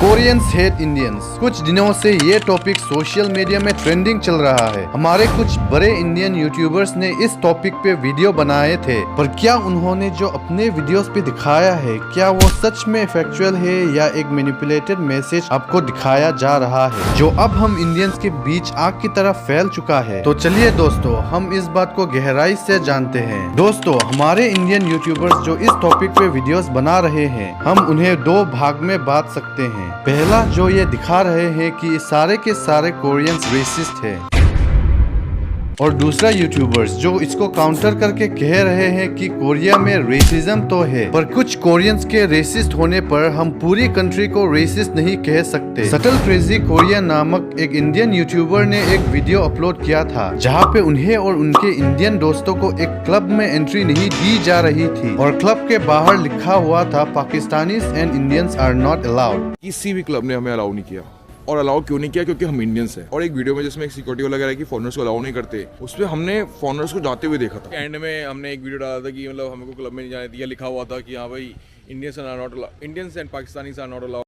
Koreans hate Indians. कुछ दिनों से ये टॉपिक सोशल मीडिया में ट्रेंडिंग चल रहा है। हमारे कुछ बड़े इंडियन यूट्यूबर्स ने इस टॉपिक पे वीडियो बनाए थे, पर क्या उन्होंने जो अपने वीडियोस पे दिखाया है, क्या वो सच में फैक्चुअल है या एक मैनिपुलेटेड मैसेज आपको दिखाया जा रहा है, जो अब हम इंडियंस के बीच आग की तरह फैल चुका है। तो चलिए दोस्तों, हम इस बात को गहराई से जानते हैं। दोस्तों, हमारे इंडियन यूट्यूबर्स जो इस टॉपिक पे वीडियोस बना रहे हैं, हम उन्हें दो भाग में बांट सकते हैं। पहला, जो ये दिखा रहे हैं कि सारे के सारे कोरियंस रेसिस्ट हैं, और दूसरा यूट्यूबर्स जो इसको काउंटर करके कह रहे हैं कि कोरिया में रेसिज्म तो है, पर कुछ कोरियंस के रेसिस्ट होने पर हम पूरी कंट्री को रेसिस्ट नहीं कह सकते। सटल क्रेजी कोरिया नामक एक इंडियन यूट्यूबर ने एक वीडियो अपलोड किया था, जहां पे उन्हें और उनके इंडियन दोस्तों को एक क्लब में एंट्री नहीं दी जा रही थी, और क्लब के बाहर लिखा हुआ था Pakistanis and Indians are not allowed. किसी भी क्लब ने हमें अलाउ नहीं किया। और अलाउ क्यों नहीं किया? क्योंकि हम इंडियंस हैं। और एक वीडियो में जिसमें एक सिक्योरिटी वाला कह रहा है कि फॉरेनर्स को अलाउ नहीं करते, उसमें हमने फॉरेनर्स को जाते हुए देखा था। एंड में हमने एक वीडियो डाला था कि मतलब हमको क्लब में नहीं जाने दिया, लिखा हुआ था कि हाँ भाई Indians and Pakistanis are not allowed.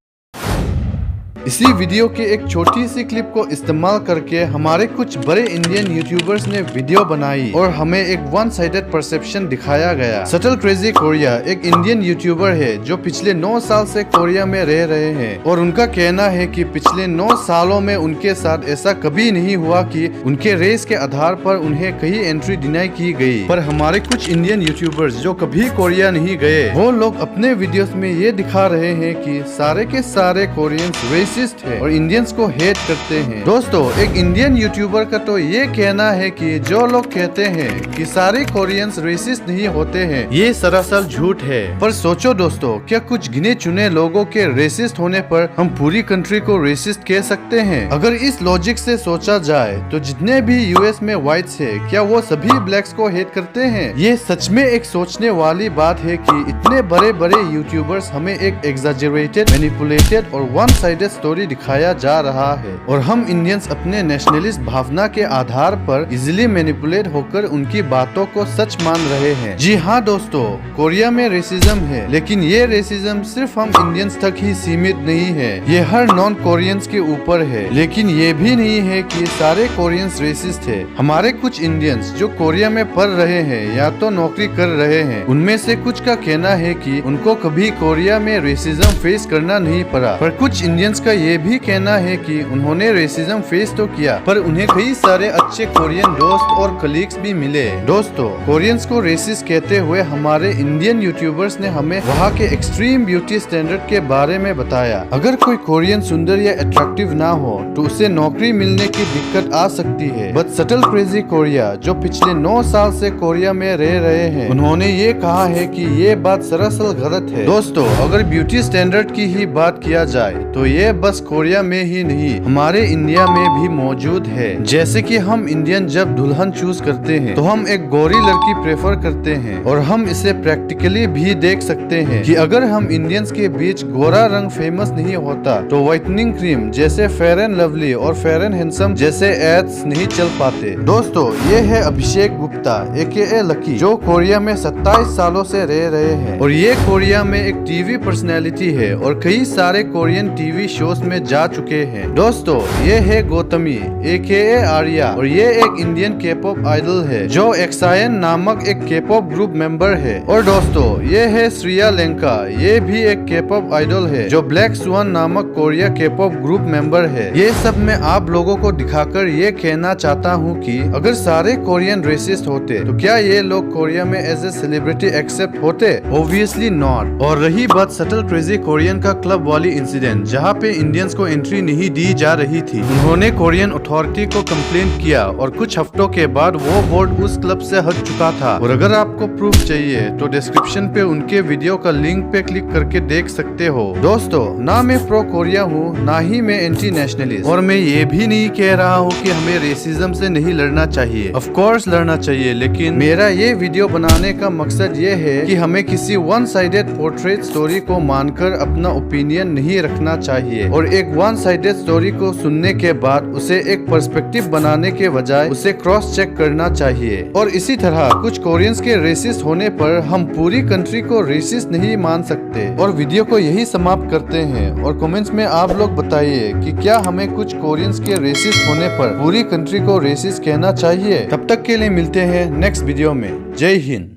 इसी वीडियो के एक छोटी सी क्लिप को इस्तेमाल करके हमारे कुछ बड़े इंडियन यूट्यूबर्स ने वीडियो बनाई और हमें एक वन साइडेड परसेप्शन दिखाया गया। सटल क्रेजी कोरिया एक इंडियन यूट्यूबर है जो पिछले 9 साल से कोरिया में रह रहे हैं, और उनका कहना है कि पिछले 9 सालों में उनके साथ ऐसा कभी नहीं हुआ कि उनके रेस के आधार पर उन्हें कहीं एंट्री डिनाई की गई। पर हमारे कुछ इंडियन यूट्यूबर्स जो कभी कोरिया नहीं गए, वो लोग अपने वीडियोस में ये दिखा रहे हैं कि सारे के सारे कोरियंस रेसिस्ट है और इंडियंस को हेट करते हैं। दोस्तों, एक इंडियन यूट्यूबर का तो ये कहना है कि जो लोग कहते हैं कि सारे कोरियंस रेसिस्ट नहीं होते हैं, ये सरासर झूठ है। पर सोचो दोस्तों, क्या कुछ गिने चुने लोगों के रेसिस्ट होने पर हम पूरी कंट्री को रेसिस्ट कह सकते हैं? अगर इस लॉजिक से सोचा जाए तो जितने भी यूएस में व्हाइट्स है, क्या वो सभी ब्लैक्स को हेट करते हैं? ये सच में एक सोचने वाली बात है कि इतने बड़े बड़े यूट्यूबर्स हमें एक एग्जैजरेटेड, मैनिपुलेटेड और वन साइडेड स्टोरी दिखाया जा रहा है, और हम इंडियंस अपने नेशनलिस्ट भावना के आधार पर इजीली मैनिपुलेट होकर उनकी बातों को सच मान रहे हैं। जी हाँ दोस्तों, कोरिया में रेसिज्म है, लेकिन ये रेसिज्म सिर्फ हम इंडियंस तक ही सीमित नहीं है, ये हर नॉन कोरियंस के ऊपर है। लेकिन ये भी नहीं है कि सारे कोरियंस रेसिस्ट है। हमारे कुछ इंडियंस जो कोरिया में पढ़ रहे हैं या तो नौकरी कर रहे हैं, उनमें से कुछ का कहना है कि उनको कभी कोरिया में रेसिज्म फेस करना नहीं पड़ा। पर कुछ इंडियंस का ये भी कहना है कि उन्होंने रेसिज्म फेस तो किया, पर उन्हें कई सारे अच्छे कोरियन दोस्त और कलीग्स भी मिले। दोस्तों, कोरियंस को रेसिस्ट कहते हुए हमारे इंडियन यूट्यूबर्स ने हमें वहाँ के एक्सट्रीम ब्यूटी स्टैंडर्ड के बारे में बताया। अगर कोई कोरियन सुंदर या अट्रैक्टिव ना हो तो उसे नौकरी मिलने की दिक्कत आ सकती है। बट सटल क्रेजी कोरिया जो पिछले 9 साल से कोरिया में रह रहे हैं, उन्होंने ये कहा है कि ये बात सरासर गलत है। दोस्तों, अगर ब्यूटी स्टैंडर्ड की ही बात किया जाए तो ये बस कोरिया में ही नहीं, हमारे इंडिया में भी मौजूद है। जैसे कि हम इंडियन जब दुल्हन चूज करते हैं तो हम एक गोरी लड़की प्रेफर करते हैं, और हम इसे प्रैक्टिकली भी देख सकते हैं कि अगर हम इंडियंस के बीच गोरा रंग फेमस नहीं होता तो व्हाइटनिंग क्रीम जैसे फेयर एंड लवली और फेयर एंड हैंडसम जैसे एड्स नहीं चल पाते। दोस्तों, ये है अभिषेक गुप्ता AKA लकी, जो कोरिया में 27 सालों से रह रहे हैं, और ये कोरिया में एक टीवी पर्सनैलिटी है और कई सारे कोरियन टीवी शोज में जा चुके हैं। दोस्तों, ये है गौतमी AKA आर्या, और ये एक इंडियन K-pop आइडल है जो एक्सायन नामक एक K-pop ग्रुप मेंबर है। और दोस्तों, ये है श्रिया लेंका, ये भी एक K-pop आइडल है जो ब्लैक स्वान नामक कोरिया K-pop ग्रुप मेंबर है। ये सब मैं आप लोगों को दिखाकर ये कहना चाहता हूँ कि अगर सारे कोरियन रेसिस्ट होते तो क्या ये लोग कोरिया में एज ए सेलिब्रिटी एक्सेप्ट होते? Obviously not. और रही बात सटल क्रेजी कोरियन का क्लब वाली इंसिडेंट, जहाँ पे इंडियंस को एंट्री नहीं दी जा रही थी, उन्होंने कोरियन अथॉरिटी को कंप्लेंट किया और कुछ हफ्तों के बाद वो बोर्ड उस क्लब से हट चुका था। और अगर आपको प्रूफ चाहिए तो डिस्क्रिप्शन पे उनके वीडियो का लिंक पे क्लिक करके देख सकते हो। दोस्तों, ना मैं प्रो कोरिया हूँ, ना ही मैं एंटी नेशनलिस्ट, और मैं ये भी नहीं कह रहा हूँ कि हमें रेसिज्म से नहीं लड़ना चाहिए। ऑफ कोर्स लड़ना चाहिए, लेकिन मेरा ये वीडियो बनाने का मकसद ये है कि हमें किसी वन साइडेड पोर्ट्रेट स्टोरी को मानकर अपना ओपिनियन नहीं रखना चाहिए। चाहिए और एक वन साइडेड स्टोरी को सुनने के बाद उसे एक पर्सपेक्टिव बनाने के बजाय उसे क्रॉस चेक करना चाहिए। और इसी तरह कुछ कोरियंस के रेसिस्ट होने पर हम पूरी कंट्री को रेसिस्ट नहीं मान सकते। और वीडियो को यही समाप्त करते हैं और कमेंट्स में आप लोग बताइए कि क्या हमें कुछ कोरियंस के रेसिस्ट होने पर पूरी कंट्री को रेसिस्ट कहना चाहिए। तब तक के लिए मिलते हैं नेक्स्ट वीडियो में। जय हिंद।